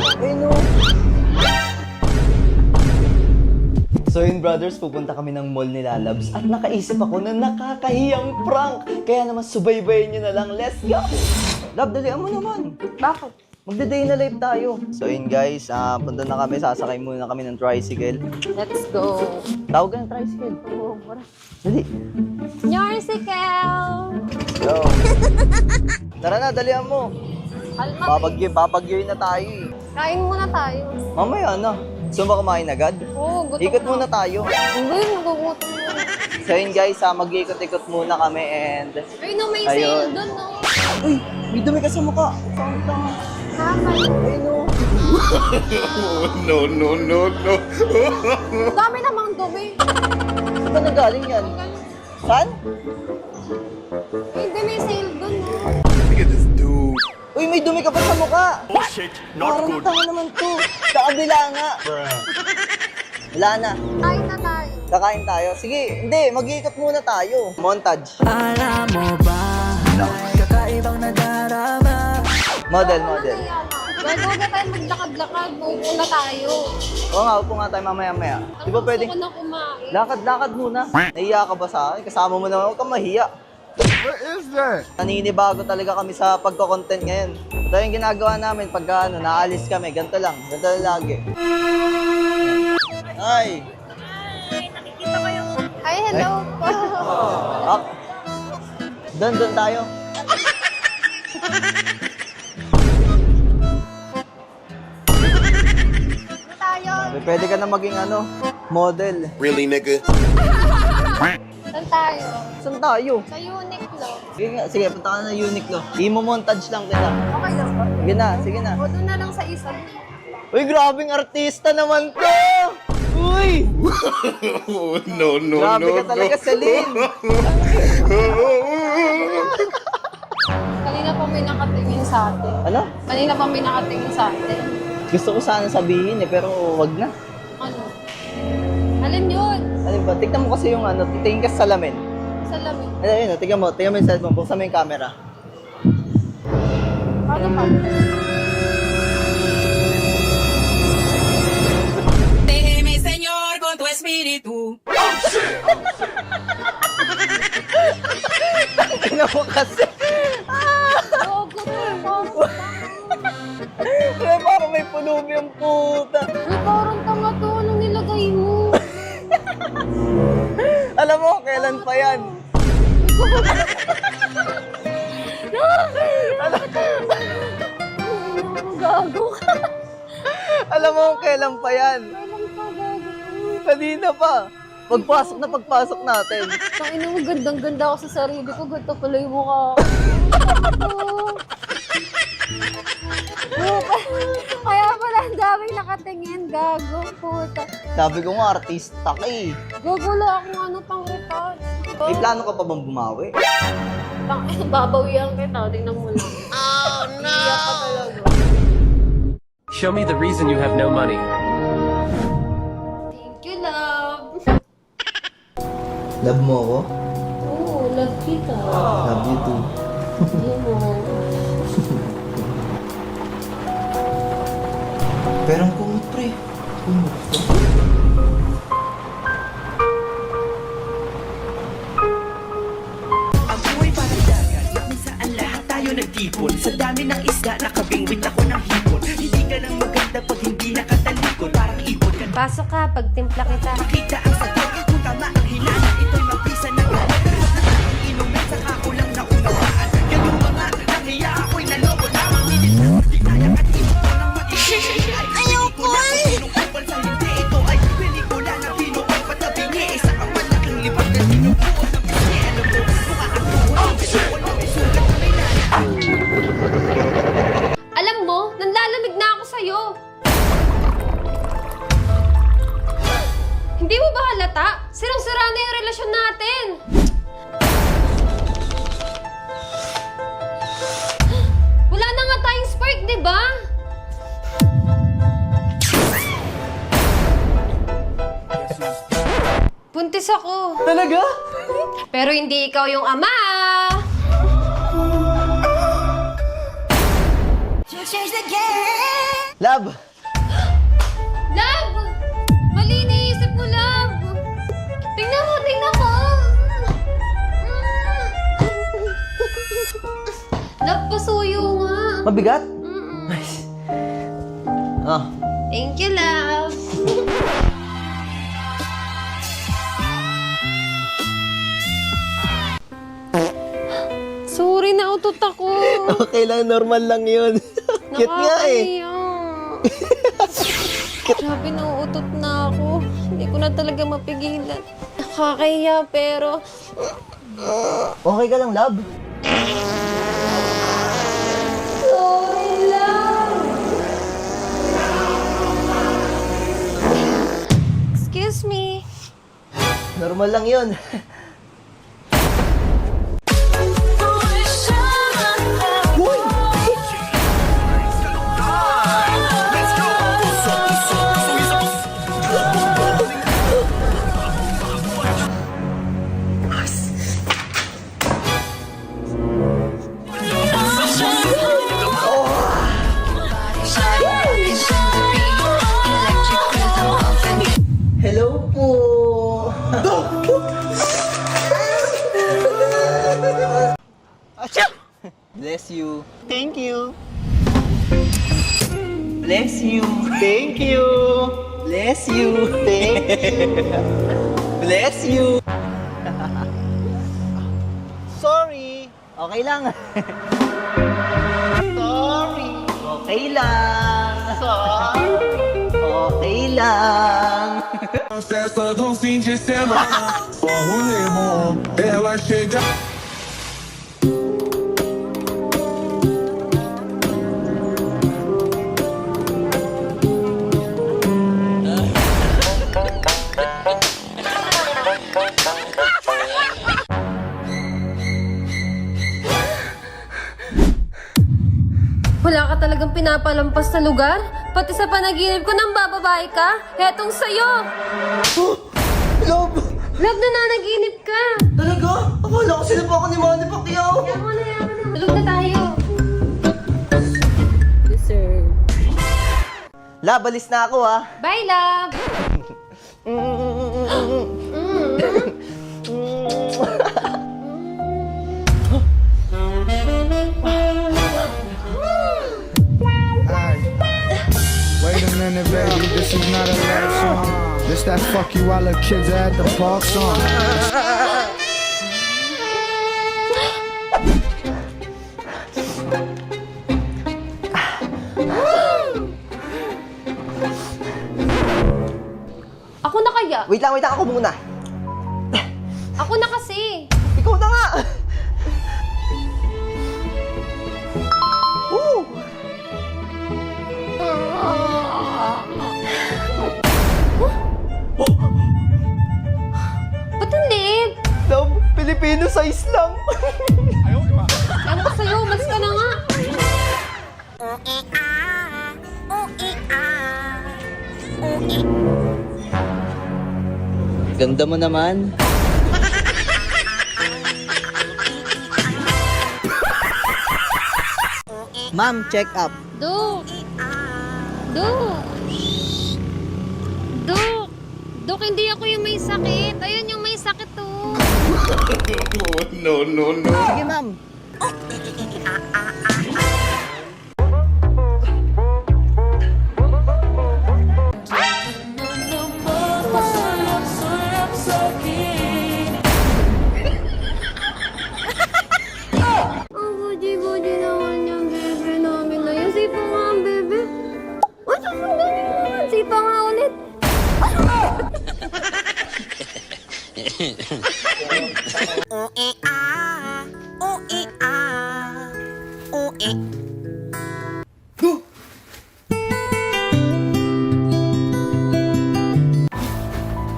Ay, no. So yun brothers, pupunta kami ng mall ni Lalabs at nakaisip ako na nakakahiyang prank. Kaya naman subaybayin nyo na lang. Let's go! Love, dalian mo naman. Bakit? Magda-day na live tayo. So yun guys, punta na kami. Sasakay muna kami ng tricycle. Let's go. Tawag ka ng tricycle. Oh, Dali. Yarsicle! Go. Tara na, dalian mo. Alma, Babagyoy na tayo eh. kain muna tayo. Mamaya na. Gusto mo kumain agad? Oo, gutom Ikot na. muna tayo. Hindi, nagugutom na. So yun guys, mag-iikot-ikot muna kami and... Ay, no, may Ayun. sale dun, no? Uy, may dumi ka sa mukha. Saan tanga? Nakakay. Ay no. No. Ang dami namang dumi. Saan ka nagaling yan? Saan? Hindi, may sale dun, no? Look at this dude. Uy, may dumi ka pa sa mukha. Oh shit, not Parang good. tanga naman to. Sa kabila nga. Wala na. Kain na tayo. Kakain tayo. Sige, hindi. Mag-iikot muna tayo. Montage. Alam mo ba, kakaibang nadarama. Model. Bago na tayo maglakad-lakad, uupo na tayo. Oo nga, upo nga tayo mamaya-maya. Di ba pwede? Gusto ko na kumain. Lakad-lakad muna. Nahiya ka ba sa akin? Kasama mo naman. Huwag kang mahiya. What is that? Naninibago talaga kami sa pagko-content ngayon. Ito yung ginagawa namin pagka naalis kami. Ganito lang lagi. Ay! Ay, hello po. Up! Doon tayo. Ano tayo? Pwede ka na maging model. Really, nigga? Saan tayo? Saan tayo? Sa Uniqlo. Sige, punta ka na Uniqlo. I-montage lang kita. Okay lang ba? Sige na. O, doon na lang sa isa. Uy, grabing artista naman to! Uy! Oh, no. Grabe ka talaga, Celine! Kanina pa may nakatingin sa atin. Ano? Kanina pa may nakatingin sa atin. Gusto ko sana sabihin pero wag na. Ano? Alin yun? Ano ba? Tignan mo kasi yung titingin ka sa salamin. Salamin. Ayun, tignan mo yung cellphone, buksan mo yung camera. Ano pa? Déjeme, Señor, con tu espíritu. Tignan mo kasi. Gogo to. Ay, parang may pulubi ang puta. Uy, parang tanga to. Anong nilagay mo? Alam mo, kailan pa yan? Gago ka. Alam mo, kailan pa yan? Kailan pa gago? Kanina pa. Pagpasok natin. Tangina mo, gandang-ganda ako sa sarili ko. Ganito pala yung mukha ko. Kaya pala ang daming nakatingin. Gago, puta. Sabi ko nga, artista ka eh. Gago lang akong pang retouch. May plano ka pa bang bumawi? Babawian kita. Tingnan mo lang. Oh, no! Iyak ka talaga. Show me the reason you have no money. Thank you, love. Love mo ako? Oo, love kita. Love you too. Yun mo. Pero ang kumot pre. Kumot to. Ang buhay parang dagat, kung saan lahat tayo nagtipon. Sa dami ng isda, nakabingwit ako ng hipon. Hindi ka lang maganda pag hindi nakatalikod. Parang ibon ka, Pasok ka, pagtimpla kita. makita ang sagot. Kung tama ang hinala, ito'y mapisa na galit. Ang inumin sa kakulang na unawaan. Gayong mga nahiya ako'y naloko lamang. Di kaya at ibon ko ng mag-isip. Ayoko eh! Sa hindi, ito ay pelikula na pinuot patabi niya. Isa ang malaking libag na sinubuan ng pisngi. Alam mo, mukha kang tuhod. Wala may sugat na may nana. Alam mo, nanlalamig na ako sa'yo. Hindi mo ba halata? Sirang-sira na yung relasyon natin. Wala na nga tayong spark, di ba? Buntis ako. Talaga? Pero hindi ikaw yung ama. Love! Love! Mali iniisip mo, Love! Tingnan mo, tingnan mo! Love, pasuyo nga. Mabigat? Mm-mm. Ah. Thank you, Love. Sorry, nautot ako. Okay lang, normal lang yun. Cute nga eh. Nakakahiya. Grabe, nauutot na ako. Hindi ko na talaga mapigilan. Nakakahiya, pero... Okay ka lang, love? Sorry, Love. Excuse me. Normal lang yun. Hello po! Achoo! Bless you. Thank you. Bless you. Thank you. Bless you. Thank you. Bless you. Sorry. Okay lang. Sorry. Okay lang. Sorry. Okay lang. Festa do fim de semana, só o limão, ela chega. Wala ka talagang pinapalampas sa lugar? Pati sa panaginip ko nang bababae ka? Hetong sa'yo! Love! Love, nananaginip ka! Talaga? Akala ko sila pa ako ni Manny Pacquiao. Yaman na, yaman na. Tulog na tayo. Yes, sir. Love, alis na ako ha. Bye, Love! Wait a minute, baby, this is not a love song. This that fuck you while the kids are at the park song. Ako na kaya? Wait lang, ako muna. Ako na kasi. Ikaw na nga! Woo! Ba't ang liit? Love, Filipino size lang. Ewan ko sa'yo, umalis ka na nga. Ganda mo naman. Ma'am, check up. Duk! Duk! Duk! Duk, hindi ako yung may sakit. Ayun yung may sakit to. No, no, no. Sige, ma'am. Ang budi-budi naman yung bebe namin na yun. Sipa nga ang bebe. Ay, susundan niyo naman. Sipa nga ulit.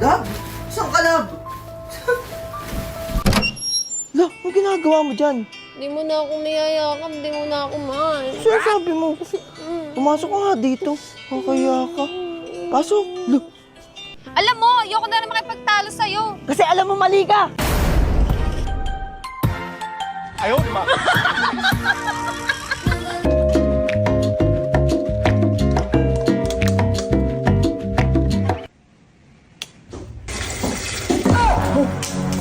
Love? Saan ka, Love? Love, ano ginagawa mo dyan? Di mo na ako niyayakap. Di mo na ako mahal. Saan sabi mo? Pumasok ka nga dito. Kakaya ka. Pasok. Love. Alam mo, ayoko na rin makipagtalo sa'yo. Kasi alam mo mali ka. Oh,